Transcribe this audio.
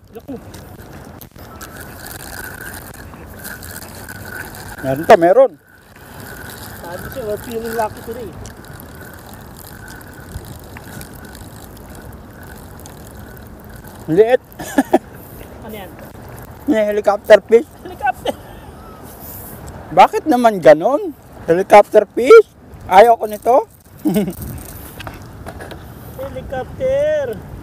Naku. Meron to, meron. Sabi siya, we're feeling lucky today. Liit. Ano yan? Helicopter fish. Helicopter. Bakit naman ganon? Helicopter fish? Ayaw ko nito. Helicopter.